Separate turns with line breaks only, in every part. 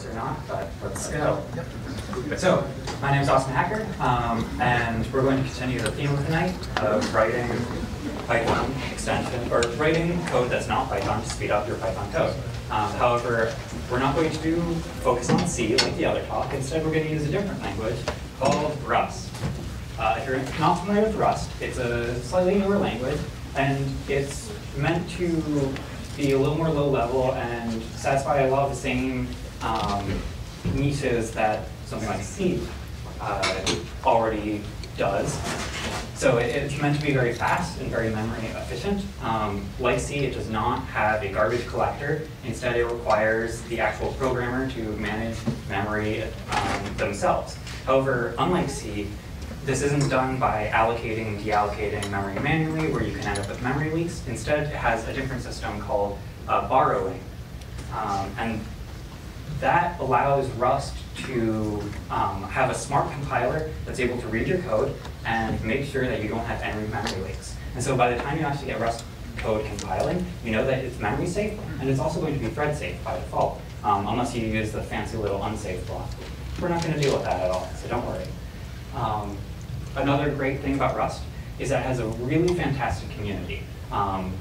works or not, but let's go. So, my name is Austin Hacker, and we're going to continue the theme of tonight of writing Python extension, or writing code that's not Python to speed up your Python code. However, we're not going to focus on C like the other talk. Instead, we're going to use a different language called Rust. If you're not familiar with Rust, it's a slightly newer language, and it's meant to be a little more low level and satisfy a lot of the same niches that something like C already does. So it's meant to be very fast and very memory efficient. Like C, it does not have a garbage collector. Instead, it requires the actual programmer to manage memory themselves. However, unlike C, this isn't done by allocating and deallocating memory manually, where you can end up with memory leaks. Instead, it has a different system called borrowing. And that allows Rust to have a smart compiler that's able to read your code and make sure that you don't have any memory leaks. And so by the time you actually get Rust code compiling, you know that it's memory safe, and it's also going to be thread safe by default, unless you use the fancy little unsafe block. We're not going to deal with that at all, so don't worry. Another great thing about Rust is that it has a really fantastic community.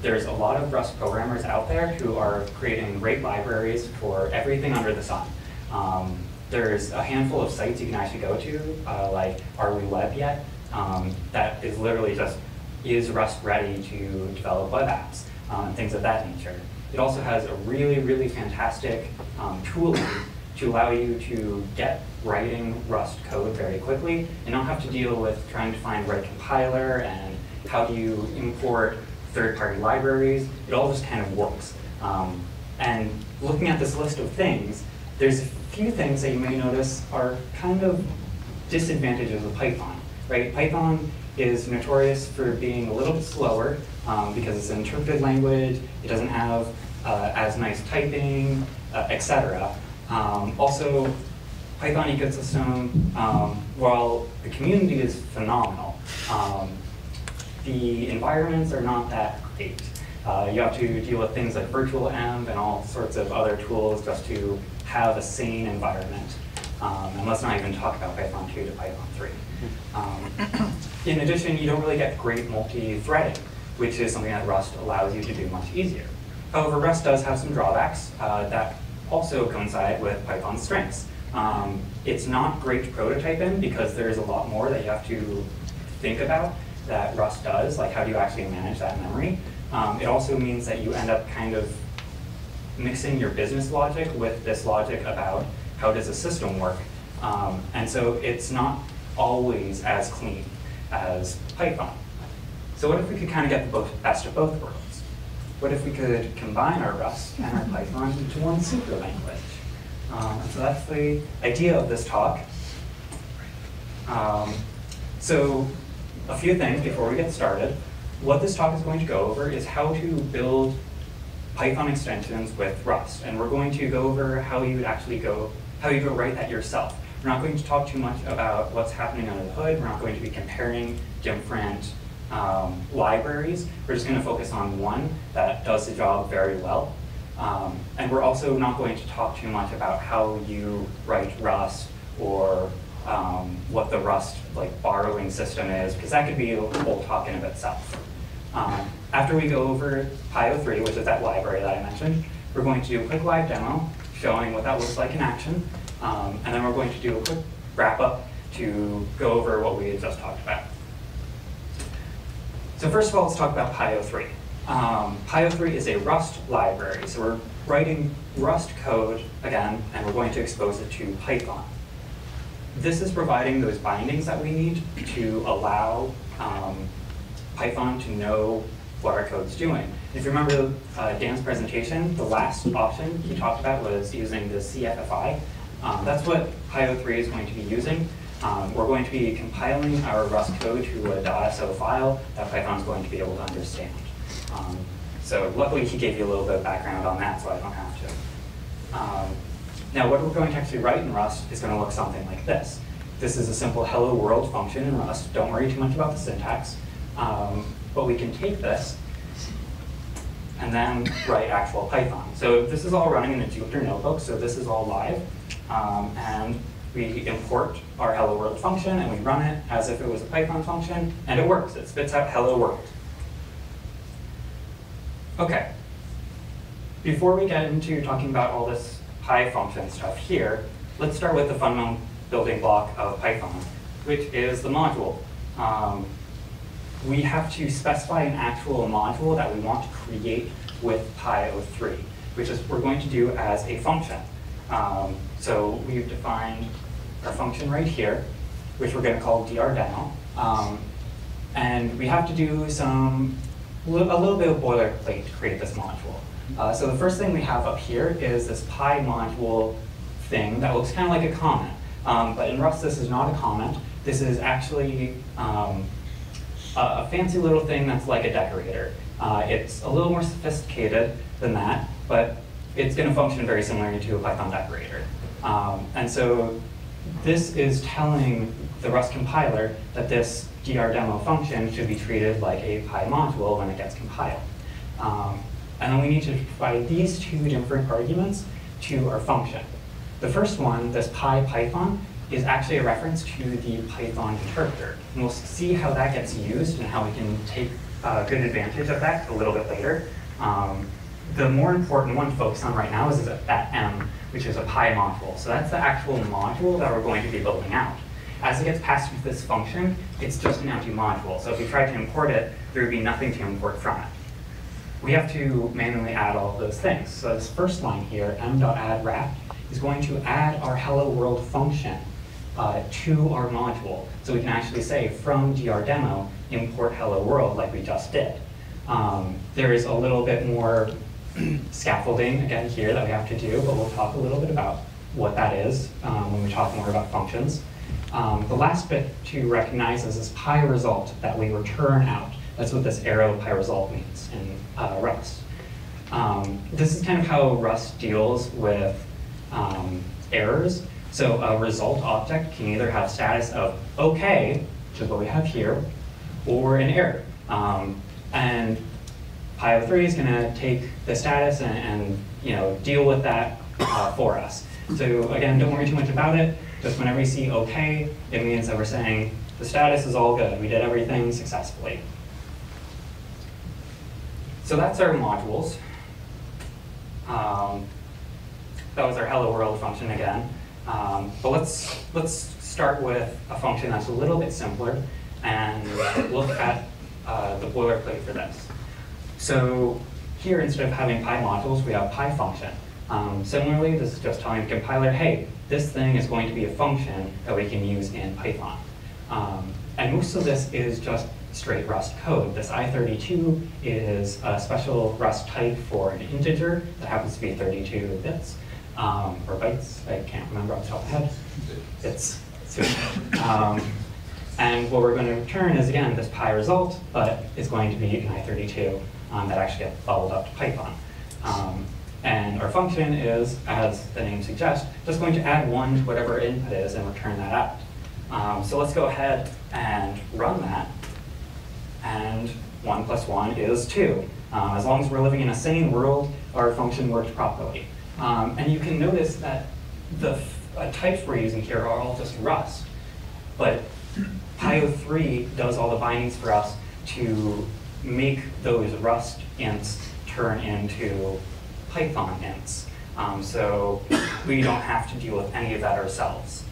There's a lot of Rust programmers out there who are creating great libraries for everything under the sun. There's a handful of sites you can actually go to, like Are We Web Yet? That is literally just, is Rust ready to develop web apps, and things of that nature. It also has a really, really fantastic tooling to allow you to get writing Rust code very quickly and not have to deal with trying to find the right compiler and how do you import third-party libraries. It all just kind of works. And looking at this list of things, there's a few things that you may notice are kind of disadvantages of Python, right? Python is notorious for being a little bit slower because it's an interpreted language, it doesn't have as nice typing, etc. Also, Python ecosystem, while the community is phenomenal, the environments are not that great. You have to deal with things like virtual env and all sorts of other tools just to have a sane environment. And let's not even talk about Python 2 to Python 3. In addition, you don't really get great multi-threading, which is something that Rust allows you to do much easier. However, Rust does have some drawbacks that also coincide with Python's strengths. It's not great to prototype in because there's a lot more that you have to think about that Rust does, like how do you actually manage that memory. It also means that you end up kind of mixing your business logic with this logic about how does a system work. And so it's not always as clean as Python. So what if we could kind of get the best of both worlds? What if we could combine our Rust and our Python into one super language? And so that's the idea of this talk. So a few things before we get started. What this talk is going to go over is how to build Python extensions with Rust. And we're going to go over how you would actually go write that yourself. We're not going to talk too much about what's happening under the hood. We're not going to be comparing different libraries. We're just going to focus on one that does the job very well. And we're also not going to talk too much about how you write Rust or what the Rust borrowing system is, because that could be a whole talk in of itself. After we go over Pyo3, which is that library that I mentioned, we're going to do a quick live demo showing what that looks like in action, and then we're going to do a quick wrap-up to go over what we had just talked about. So first of all, let's talk about Pyo3. Pyo3 is a Rust library, so we're writing Rust code again, and we're going to expose it to Python. This is providing those bindings that we need to allow Python to know what our code's doing. If you remember Dan's presentation, the last option he talked about was using the CFFI. That's what Pyo3 is going to be using. We're going to be compiling our Rust code to a .so file that Python's going to be able to understand. So luckily he gave you a little bit of background on that, so I don't have to. Now what we're going to actually write in Rust is going to look something like this. This is a simple hello world function in Rust. Don't worry too much about the syntax. But we can take this and then write actual Python. So this is all running in a Jupyter notebook, so this is all live. And we import our hello world function, and we run it as if it was a Python function, and it works. It spits out hello world. OK. Before we get into talking about all this PyFunction stuff here, let's start with the fundamental building block of Python, which is the module. We have to specify an actual module that we want to create with Py03, which is we're going to do as a function. So we've defined our function right here, which we're going to call drdemo. And we have to do a little bit of boilerplate to create this module. So the first thing we have up here is this PyModule thing that looks kind of like a comment. But in Rust, this is not a comment. This is actually a fancy little thing that's like a decorator. It's a little more sophisticated than that, but it's going to function very similarly to a Python decorator. And so this is telling the Rust compiler that this drdemo function should be treated like a PyModule when it gets compiled. And then we need to provide these two different arguments to our function. The first one, this PyPython, is actually a reference to the Python interpreter. And we'll see how that gets used and how we can take good advantage of that a little bit later. The more important one to focus on right now is that M, which is a PyModule. So that's the actual module that we're going to be building out. As it gets passed through this function, it's just an empty module. So if we tried to import it, there would be nothing to import from it. We have to manually add all of those things. So this first line here, m.add_wrap, is going to add our hello world function to our module. So we can actually say from drdemo, import hello world like we just did. There is a little bit more scaffolding again here that we have to do, but we'll talk a little bit about what that is when we talk more about functions. The last bit to recognize is this PyResult that we return out. That's what this arrow PyResult means in Rust. This is kind of how Rust deals with errors. So a result object can either have status of OK, which is what we have here, or an error. And Py03 is going to take the status and deal with that for us. So again, don't worry too much about it. Just whenever you see OK, it means that we're saying the status is all good. We did everything successfully. So that's our modules. That was our hello world function again. But let's start with a function that's a little bit simpler and look at the boilerplate for this. So here, instead of having PyModules, we have PyFunction. Similarly, this is just telling the compiler, hey, this thing is going to be a function that we can use in Python. And most of this is just straight Rust code. This I32 is a special Rust type for an integer that happens to be 32 bits. Or bytes, I can't remember off the top of my head. It's and what we're going to return is, again, this PyResult, but it's going to be an I32 that actually gets bubbled up to Python. And our function is, as the name suggests, just going to add 1 to whatever input is and return that out. So let's go ahead and run that. And 1 plus 1 is 2. As long as we're living in a sane world, our function worked properly. And you can notice that the types we're using here are all just Rust. But Py03 does all the bindings for us to make those Rust ints turn into Python ints. So we don't have to deal with any of that ourselves.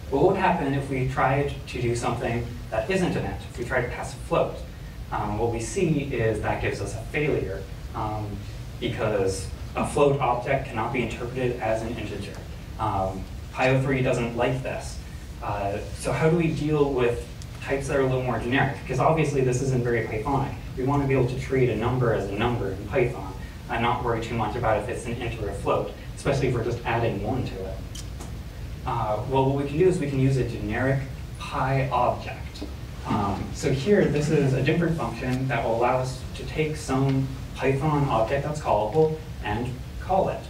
What would happen if we tried to do something that isn't an int? If we try to pass a float, what we see is that gives us a failure because a float object cannot be interpreted as an integer. Py03 doesn't like this. So how do we deal with types that are a little more generic? Because obviously this isn't very Pythonic. We want to be able to treat a number as a number in Python and not worry too much about if it's an int or a float, especially if we're just adding 1 to it. Well, what we can do is we can use a generic Py object. So here, this is a different function that will allow us to take some Python object that's callable and call it.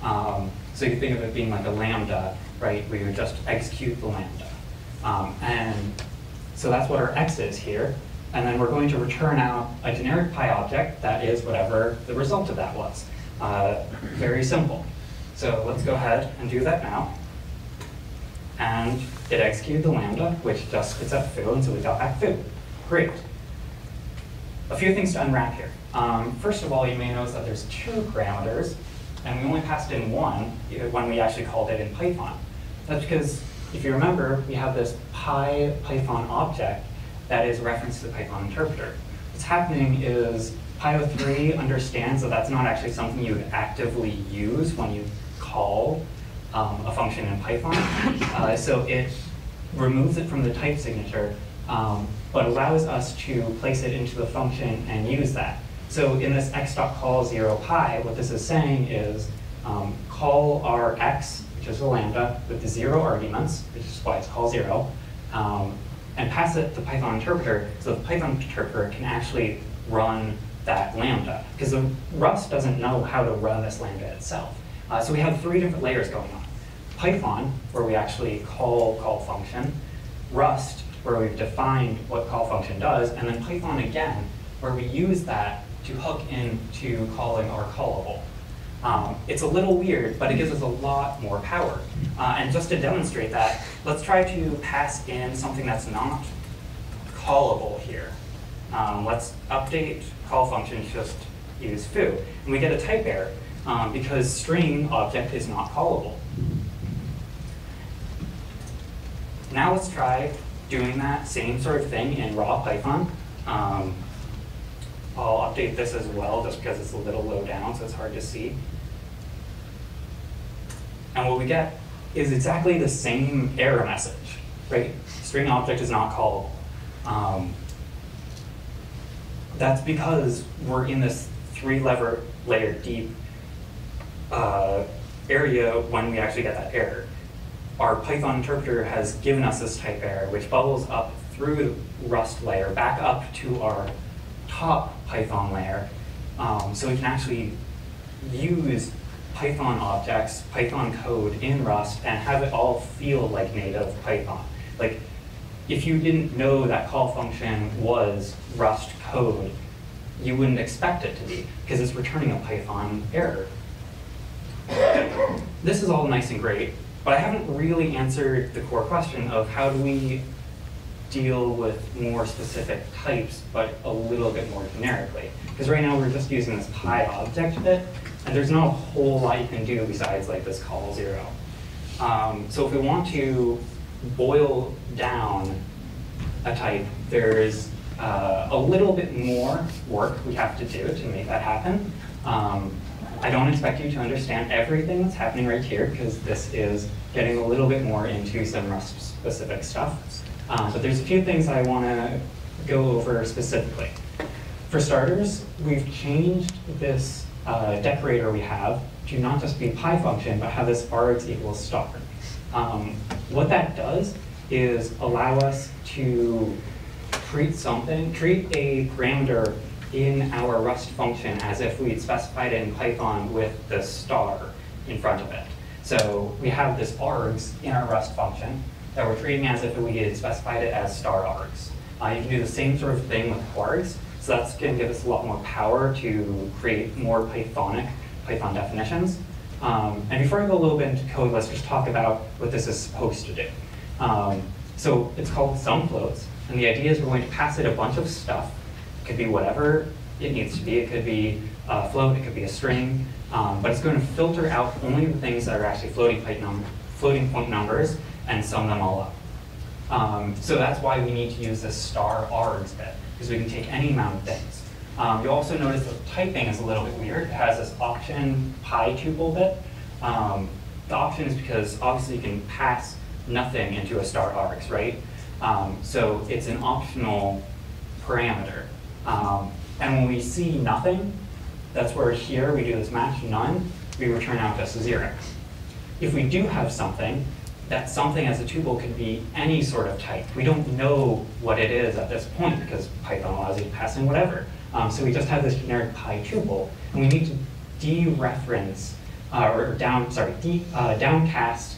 So you can think of it being like a lambda, right? We would just execute the lambda. And so that's what our x is here. and then we're going to return out a generic pi object that is whatever the result of that was. Very simple. So let's go ahead and do that now. And it executed the lambda, which just spits out foo, and so we got back foo. Great. A few things to unwrap here. First of all, you may notice that there's 2 parameters, and we only passed in 1 when we actually called it in Python. That's because, if you remember, we have this Python object that is referenced to the Python interpreter. What's happening is Py03 understands that that's not actually something you would actively use when you call a function in Python. So it removes it from the type signature, but allows us to place it into the function and use that. So in this x.call0pi, what this is saying is call our x, which is a lambda, with the 0 arguments, which is why it's call 0, and pass it to the Python interpreter, so the Python interpreter can actually run that lambda. Because the Rust doesn't know how to run this lambda itself. So we have 3 different layers going on. Python, where we actually call function, Rust, where we've defined what call function does, and then Python again, where we use that to hook into calling our callable. It's a little weird, but it gives us a lot more power. And just to demonstrate that, let's try to pass in something that's not callable here. Let's update call function, just use foo. And we get a type error because string object is not callable. Now let's try doing that same sort of thing in raw Python. I'll update this as well, just because it's a little low down, so it's hard to see. And what we get is exactly the same error message, right? String object is not callable. That's because we're in this 3-layer deep area when we actually get that error. Our Python interpreter has given us this type error, which bubbles up through the Rust layer, back up to our top Python layer, so we can actually use Python objects, Python code in Rust, and have it all feel like native Python. Like, if you didn't know that call function was Rust code, you wouldn't expect it to be, because it's returning a Python error. This is all nice and great, but I haven't really answered the core question of how do we deal with more specific types, but a little bit more generically. Because right now we're just using this pi object bit, and there's not a whole lot you can do besides like this call 0. So if we want to boil down a type, there's a little bit more work we have to do to make that happen. I don't expect you to understand everything that's happening right here, because this is getting a little bit more into some Rust-specific stuff. But there's a few things I want to go over specifically. For starters, we've changed this decorator we have to not just be pi function, but have this args equals star. What that does is allow us to treat a parameter in our Rust function as if we'd specified it in Python with the star in front of it. So we have this args in our Rust function that we're treating as if we had specified it as star args. You can do the same sort of thing with quargs, so that's going to give us a lot more power to create more Python definitions. And before I go a little bit into code, let's just talk about what this is supposed to do. So it's called sum floats, and the idea is we're going to pass it a bunch of stuff. It could be whatever it needs to be. It could be a float, it could be a string, but it's going to filter out only the things that are actually floating point numbers and sum them all up. So that's why we need to use this star args bit, because we can take any amount of things. You'll also notice the typing is a little bit weird. It has this option pi tuple bit. The option is because obviously you can pass nothing into a star args, right? So it's an optional parameter. And when we see nothing, that's where here we do this match none, we return out just 0. If we do have something, that something as a tuple could be any sort of type. We don't know what it is at this point because Python allows you to pass in whatever. So we just have this generic pi tuple, and we need to dereference downcast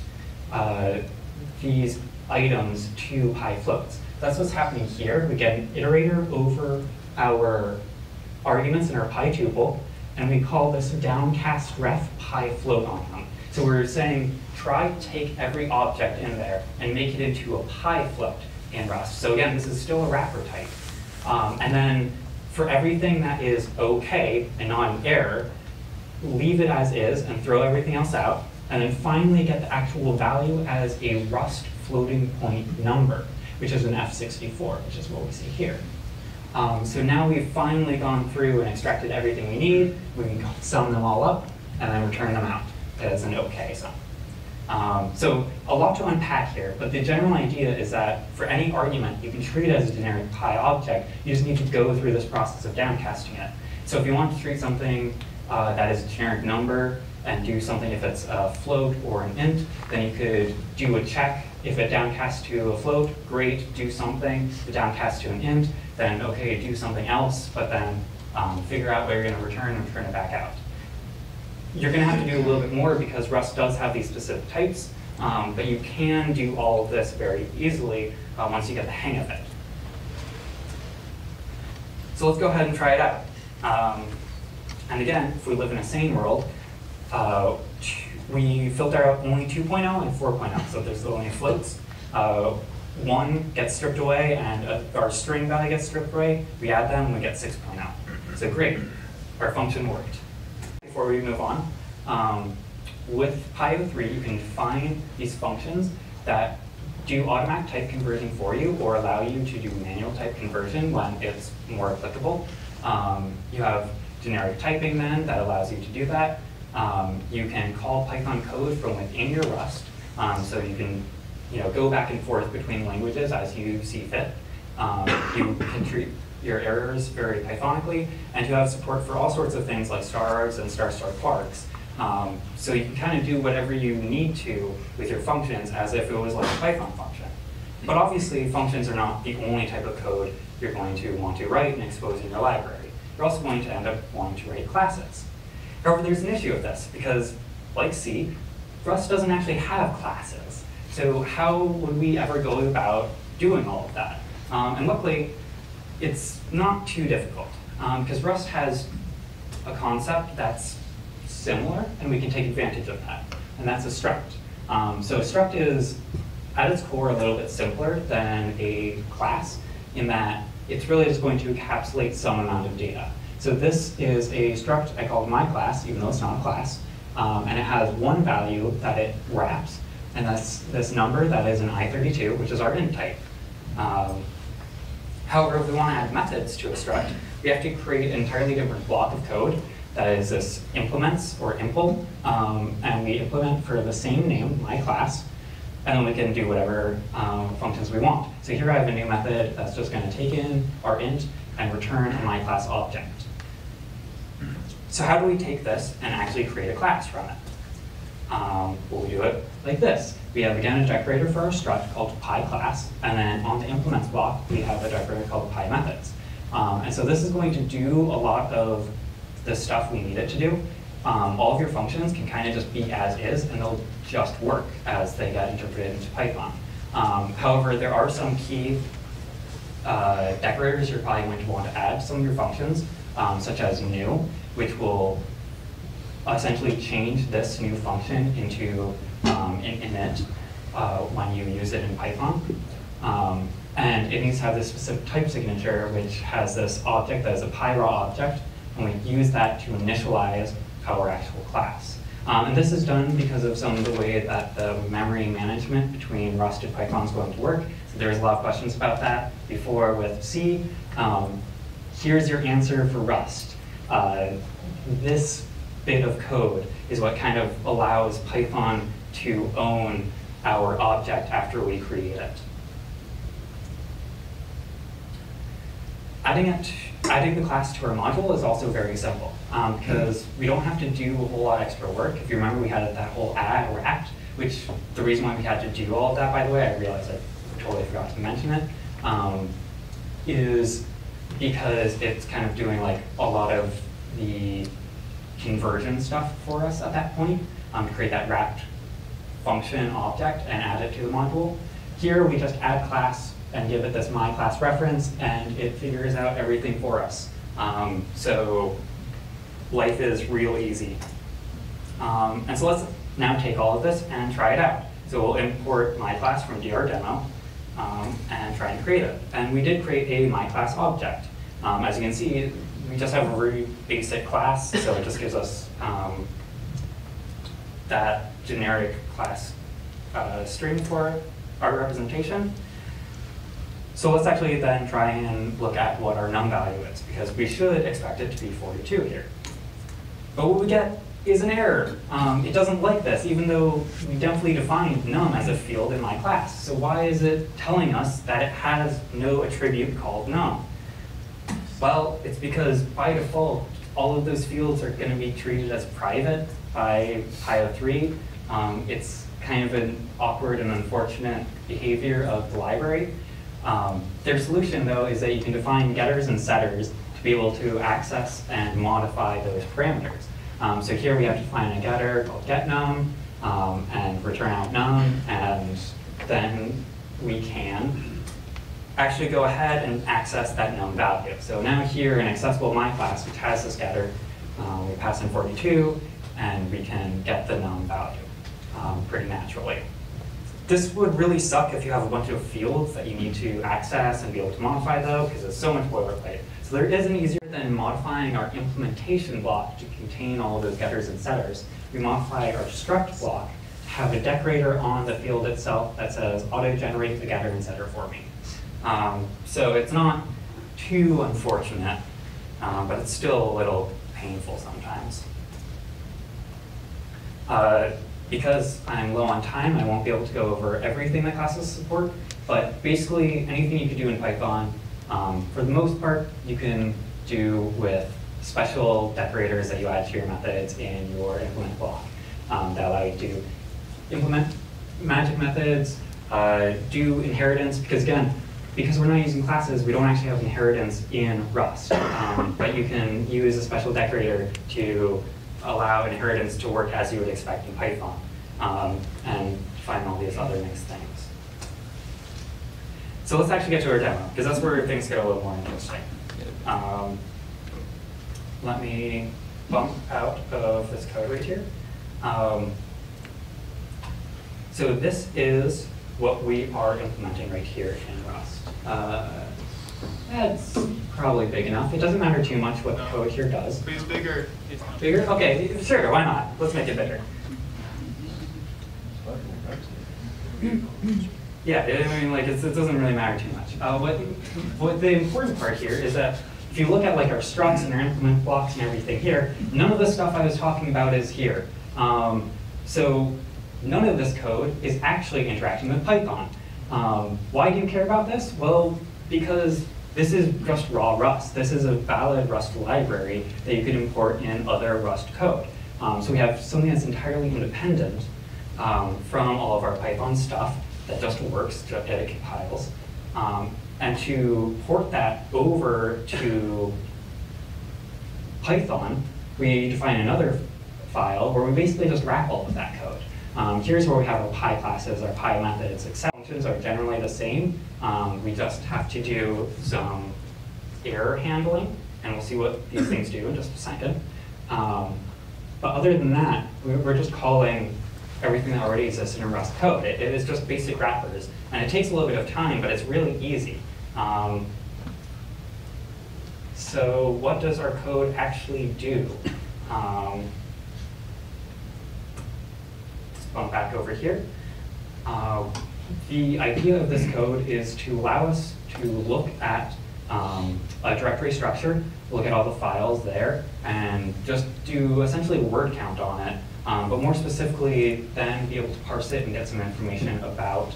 these items to pi floats. That's what's happening here. We get an iterator over our arguments in our pi tuple, and we call this downcast ref pi float on them. So we're saying, try to take every object in there and make it into a pi float in Rust. So again, this is still a wrapper type. And then for everything that is okay and not an error, leave it as is and throw everything else out, and then finally get the actual value as a Rust floating point number, which is an F64, which is what we see here. So now we've finally gone through and extracted everything we need. We can sum them all up and then return them out as an okay sum. So a lot to unpack here, but the general idea is that for any argument, you can treat it as a generic pi object. You just need to go through this process of downcasting it. So if you want to treat something that is a generic number and do something if it's a float or an int, then you could do a check. If it downcasts to a float, great, do something. If it downcasts to an int, then okay, do something else, but then figure out where you're going to return and return it back out. You're going to have to do a little bit more because Rust does have these specific types, but you can do all of this very easily once you get the hang of it. So let's go ahead and try it out. And again, if we live in a sane world, we filter out only 2.0 and 4.0, so there's only floats. 1 gets stripped away, and our string value gets stripped away. We add them, we get 6.0. So great, our function worked. Before we move on, with Pi03, you can define these functions that do automatic type conversion for you or allow you to do manual type conversion when it's more applicable. You have generic typing then that allows you to do that. You can call Python code from within your Rust, so you can go back and forth between languages as you see fit. You can treat your errors very Pythonically, and you have support for all sorts of things like stars and star-star quarks. So you can kind of do whatever you need to with your functions as if it was like a Python function. But obviously, functions are not the only type of code you're going to want to write and expose in your library. You're also going to end up wanting to write classes. However, there's an issue with this because, like C, Rust doesn't actually have classes. So how would we ever go about doing all of that? And luckily, it's not too difficult because Rust has a concept that's similar, and we can take advantage of that, and that's a struct. So a struct is, at its core, a little bit simpler than a class in that it's really just going to encapsulate some amount of data. So this is a struct I called my class, even though it's not a class, and it has one value that it wraps, and that's this number that is an I32, which is our int type. However, if we want to add methods to a struct, we have to create an entirely different block of code that is this implements or impl, and we implement for the same name, my class, and then we can do whatever functions we want. So here I have a new method that's just going to take in our int and return a my class object. So how do we take this and actually create a class from it? Well, we do it like this. We have, again, a decorator for our struct called PyClass, and then on the implements block, we have a decorator called PyMethods. And so this is going to do a lot of the stuff we need it to do. All of your functions can kind of just be as is, and they'll just work as they get interpreted into Python. However, there are some key decorators you're probably going to want to add to some of your functions, such as new, which will essentially change this new function into an init when you use it in Python. And it needs to have this specific type signature, which has this object that is a PyRaw object, and we use that to initialize our actual class. And this is done because of some of the way that the memory management between Rust and Python is going to work. So there's a lot of questions about that before with C. Here's your answer for Rust. This bit of code is what kind of allows Python to own our object after we create it. Adding the class to our module is also very simple because we don't have to do a whole lot of extra work. If you remember, we had that whole add or act, which the reason why we had to do all of that, by the way, I realized I totally forgot to mention it, is because it's kind of doing like a lot of the conversion stuff for us at that point to create that wrapped function object and add it to the module. Here we just add class and give it this my class reference, and it figures out everything for us. So life is real easy. And so let's now take all of this and try it out. So we'll import my class from dr_demo and try and create it. And we did create a my class object. As you can see, we just have a very basic class, so it just gives us that generic class string for our representation. So let's actually then try and look at what our num value is, because we should expect it to be 42 here. But what we get is an error. It doesn't like this, even though we definitely defined num as a field in my class. So why is it telling us that it has no attribute called num? Well, it's because by default, all of those fields are going to be treated as private by Pio3. It's kind of an awkward and unfortunate behavior of the library. Their solution, though, is that you can define getters and setters to be able to access and modify those parameters. So here we have to define a getter called getNum and return out num, and then we can actually go ahead and access that num value. So now here in accessible my class, which has this getter, we pass in 42, and we can get the num value pretty naturally. This would really suck if you have a bunch of fields that you need to access and be able to modify, though, because it's so much boilerplate. So there is an easier than modifying our implementation block to contain all of those getters and setters. We modify our struct block to have a decorator on the field itself that says auto-generate the getter and setter for me. So it's not too unfortunate, but it's still a little painful sometimes. Because I'm low on time, I won't be able to go over everything that classes support, but basically anything you could do in Python, for the most part, you can do with special decorators that you add to your methods in your implement block that allow you to implement magic methods, do inheritance, because again, because we're not using classes, we don't actually have inheritance in Rust, but you can use a special decorator to allow inheritance to work as you would expect in Python, and find all these other nice things. So let's actually get to our demo, because that's where things get a little more interesting. Let me bump out of this code right here. So this is what we are implementing right here in Rust. That's probably big enough. It doesn't matter too much what the code here does.
Please bigger.
Bigger? Okay, sure, why not? Let's make it bigger. Yeah, I mean, like, it doesn't really matter too much. What the important part here is that if you look at like our structs and our implement blocks and everything here, none of the stuff I was talking about is here. So none of this code is actually interacting with Python. Why do you care about this? Well, because this is just raw Rust. This is a valid Rust library that you could import in other Rust code. So we have something that's entirely independent from all of our Python stuff that just works, it compiles. And to port that over to Python, we define another file where we basically just wrap all of that code. Here's where we have our Py classes, our Py methods, except functions are generally the same. We just have to do some error handling, and we'll see what these things do in just a second. But other than that, we're just calling everything that already exists in Rust code. It is just basic wrappers, and it takes a little bit of time, but it's really easy. So what does our code actually do? Let's bump back over here. The idea of this code is to allow us to look at a directory structure, look at all the files there, and just do essentially a word count on it, but more specifically then be able to parse it and get some information about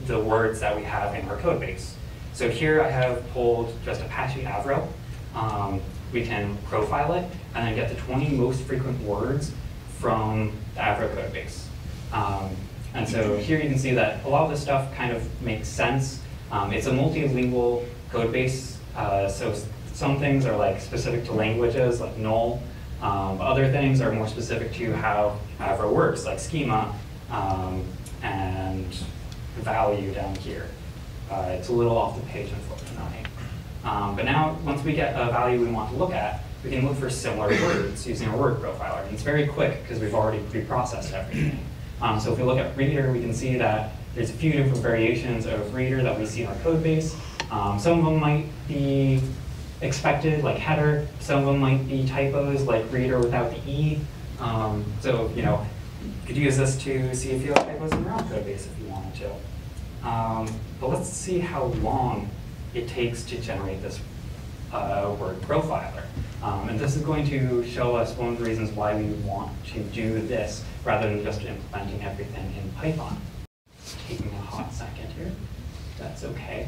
the words that we have in our code base. So here I have pulled just Apache Avro. We can profile it and then get the 20 most frequent words from the Avro code base. And so here you can see that a lot of this stuff kind of makes sense. It's a multilingual code base, so some things are like specific to languages, like null, but other things are more specific to how Avro works, like schema and value down here. It's a little off the page, unfortunately. But now, once we get a value we want to look at, we can look for similar words using a word profiler. And it's very quick because we've already pre-processed everything. So if we look at reader, we can see that there's a few different variations of reader that we see in our code base. Some of them might be expected, like header. Some of them might be typos, like reader without the E. So, you could use this to see if you have typos in your own code base if you wanted to. But let's see how long it takes to generate this word profiler. And this is going to show us one of the reasons why we want to do this rather than just implementing everything in Python. It's taking a hot second here. That's okay.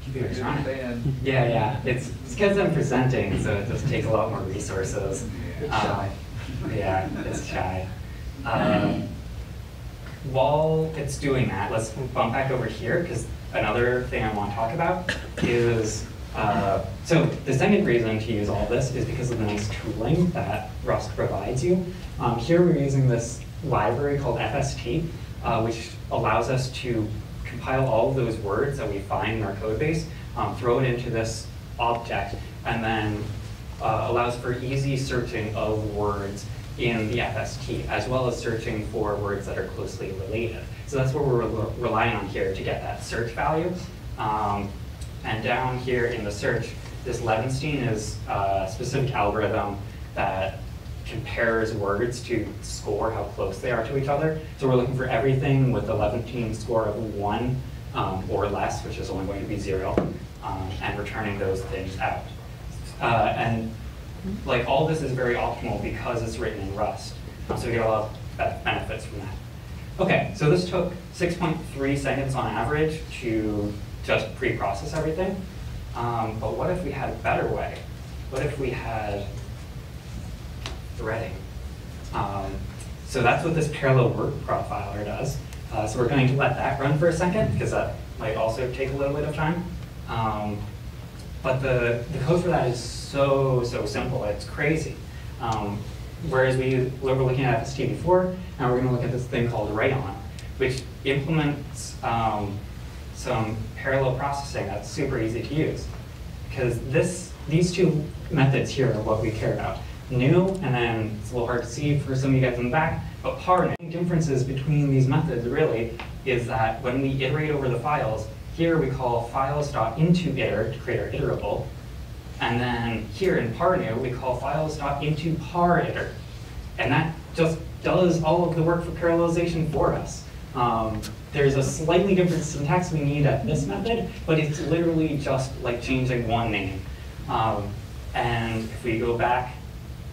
Computer's running. Yeah. It's because I'm presenting, so it just takes a lot more resources. Yeah, it's shy. While it's doing that, let's bump back over here, because another thing I want to talk about is, so the second reason to use all this is because of the nice tooling that Rust provides you. Here we're using this library called FST, which allows us to compile all of those words that we find in our code base, throw it into this object, and then allows for easy searching of words in the FST, as well as searching for words that are closely related. So that's what we're relying on here to get that search value. And down here in the search, this Levenstein is a specific algorithm that compares words to score how close they are to each other. So we're looking for everything with a Levenstein score of 1 or less, which is only going to be 0, and returning those things out. And like all this is very optimal because it's written in Rust. So we get a lot of benefits from that. Okay, so this took 6.3 seconds on average to just pre-process everything. But what if we had a better way? What if we had threading? So that's what this parallel word profiler does. So we're going to let that run for a second, because that might also take a little bit of time. But the code for that is so simple. It's crazy. Whereas we were looking at FST before, now we're going to look at this thing called write-on, which implements some parallel processing that's super easy to use. Because these two methods here are what we care about. New, and then it's a little hard to see for some of you guys in the back, but par. The differences between these methods really is that when we iterate over the files, here we call files.intoItter to create our iterable. And then here in parnew, we call files.intoParItter. And that just does all of the work for parallelization for us. There's a slightly different syntax we need at this method, but it's literally just like changing one name. And if we go back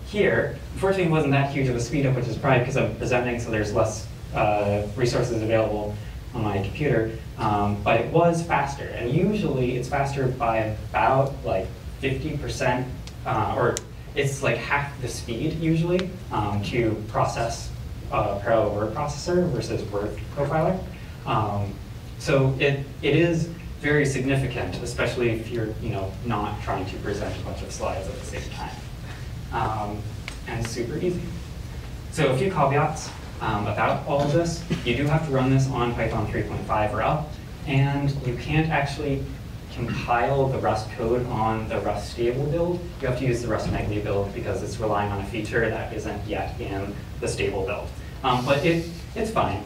here, unfortunately it wasn't that huge of a speed up, which is probably because I'm presenting, so there's less resources available on my computer. But it was faster, and usually it's faster by about like 50%, or it's like half the speed usually to process parallel word processor versus word profiler. So it is very significant, especially if you're not trying to present a bunch of slides at the same time. And it's super easy. So a few caveats about all of this. You do have to run this on Python 3.5 or up, and you can't actually compile the Rust code on the Rust stable build. You have to use the Rust Megly build because it's relying on a feature that isn't yet in the stable build. But it's fine.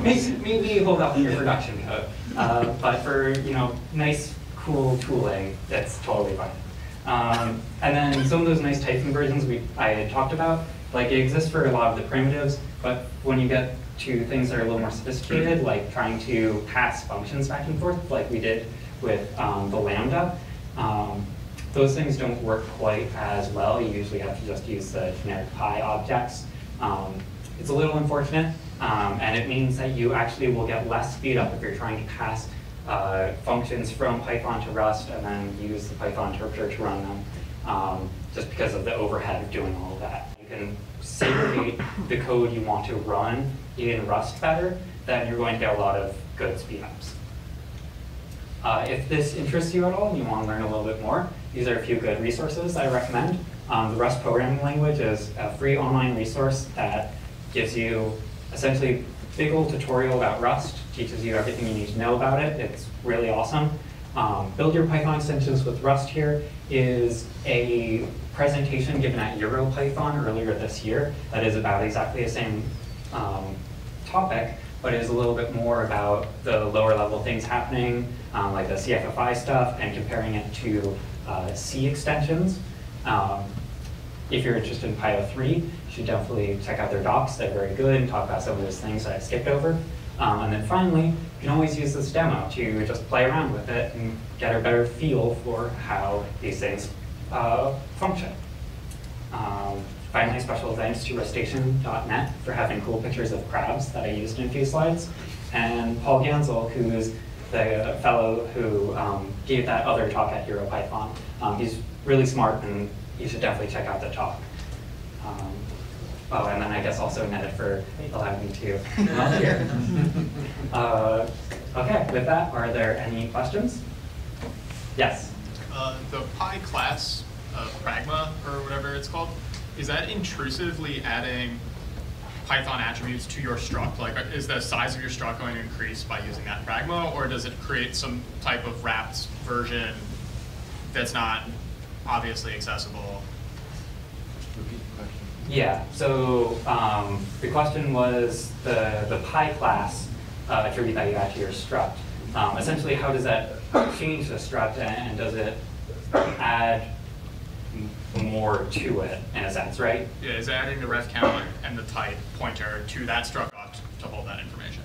Maybe hold up your production code. But for nice, cool tooling, that's totally fine. And then some of those nice type conversions I had talked about, like it exists for a lot of the primitives, but when you get to things that are a little more sophisticated, like trying to pass functions back and forth, like we did with the lambda, those things don't work quite as well. You usually have to just use the generic pi objects. It's a little unfortunate, and it means that you actually will get less speed up if you're trying to pass functions from Python to Rust and then use the Python interpreter to run them, just because of the overhead of doing all of that. You can segregate the code you want to run in Rust better, then you're going to get a lot of good speed ups. If this interests you at all and you want to learn a little bit more, these are a few good resources I recommend. The Rust programming language is a free online resource that gives you essentially big old tutorial about Rust, teaches you everything you need to know about it. It's really awesome. Build Your Python Extensions with Rust here is a presentation given at EuroPython earlier this year that is about exactly the same topic, but it is a little bit more about the lower level things happening, like the CFFI stuff, and comparing it to C extensions. If you're interested in Pyo3, you should definitely check out their docs. They're very good and talk about some of those things that I skipped over. And then finally, you can always use this demo to just play around with it and get a better feel for how these things function. Finally, special thanks to Rustation.net for having cool pictures of crabs that I used in a few slides, and Paul Gansel, who's the fellow who gave that other talk at EuroPython. He's really smart, and you should definitely check out the talk. Oh, and then I guess also Ned for allowing me to come up here. Okay, with that, are there any questions? Yes?
The Pi class, Pragma, or whatever it's called, is that intrusively adding Python attributes to your struct? Like, is the size of your struct going to increase by using that Pragma, or does it create some type of wrapped version that's not obviously accessible?
Repeat the question.
Yeah, so the question was the Pi class attribute that you add to your struct. Essentially, how does that change the struct, and does it add more to it, in a sense, right?
Yeah, is adding the ref count and the type pointer to that struct to hold that information.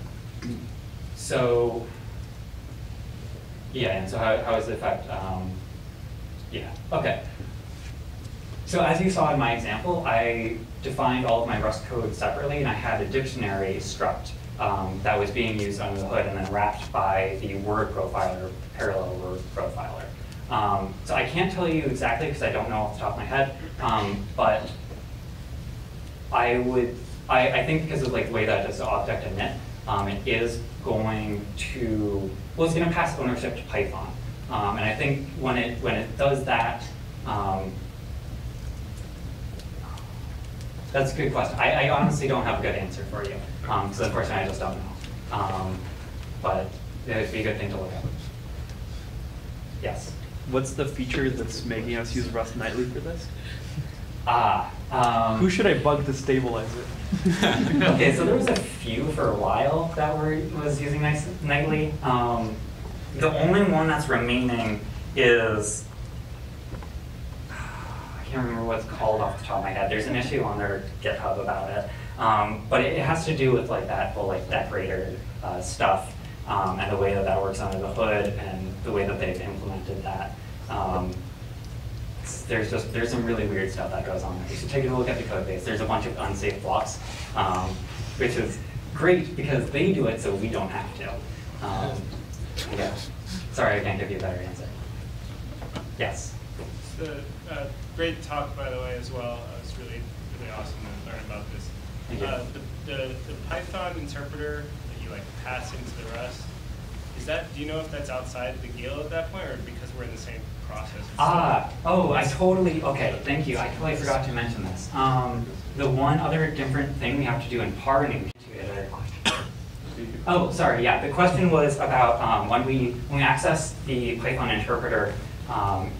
So, yeah, and so how does it affect, yeah, okay. So as you saw in my example, I defined all of my Rust code separately, and I had a dictionary struct that was being used under the hood and then wrapped by the word profiler, parallel word profiler. So I can't tell you exactly because I don't know off the top of my head, but I think because of like the way that it's object init, it is going to, well, it's going to pass ownership to Python. And I think when it does that, that's a good question. I honestly don't have a good answer for you, because unfortunately I just don't know. But it would be a good thing to look at. Yes?
What's the feature that's making us use Rust nightly for this?
Who
Who should I bug to stabilize it?
Okay, so there was a few for a while that was using nightly. The only one that's remaining is, I can't remember what it's called off the top of my head. There's an issue on their GitHub about it, but it has to do with like that whole like decorator stuff and the way that that works under the hood and the way that they've implemented that. There's some really weird stuff that goes on there. You should take a look at the code base. There's a bunch of unsafe blocks, which is great because they do it so we don't have to. Yeah. Sorry, I can't give you a better answer. Yes?
It's a great talk, by the way, as well. It's really awesome to learn about this.
Thank you.
The Python interpreter that you like pass into the Rust, is that, do you know if that's outside the GIL at that point, or because we're in the same process?
Okay, thank you. I totally forgot to mention this. The one other different thing we have to do in parting. Oh, sorry, yeah. The question was about when we access the Python interpreter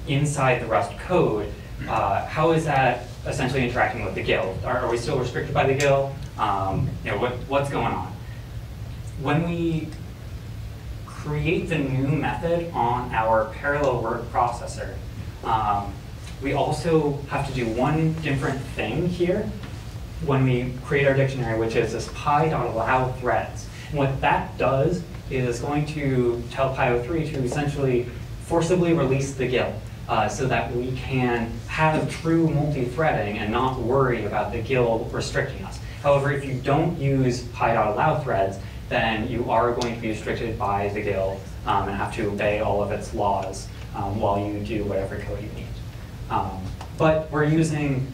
inside the Rust code, how is that essentially interacting with the GIL? Are we still restricted by the GIL? What's going on? When we create the new method on our parallel word processor, we also have to do one different thing here when we create our dictionary, which is this pi.allow threads. And what that does is going to tell Pyo3 to essentially forcibly release the GIL so that we can have true multi-threading and not worry about the GIL restricting us. However, if you don't use pi.allow threads, then you are going to be restricted by the GIL and have to obey all of its laws while you do whatever code you need. But we're using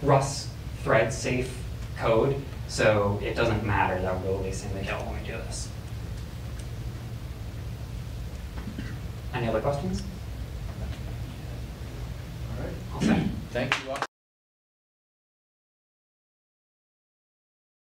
Rust thread safe code, so it doesn't matter that we're releasing the GIL when we do this. Any other questions?
All right.
All set.
Thank you all.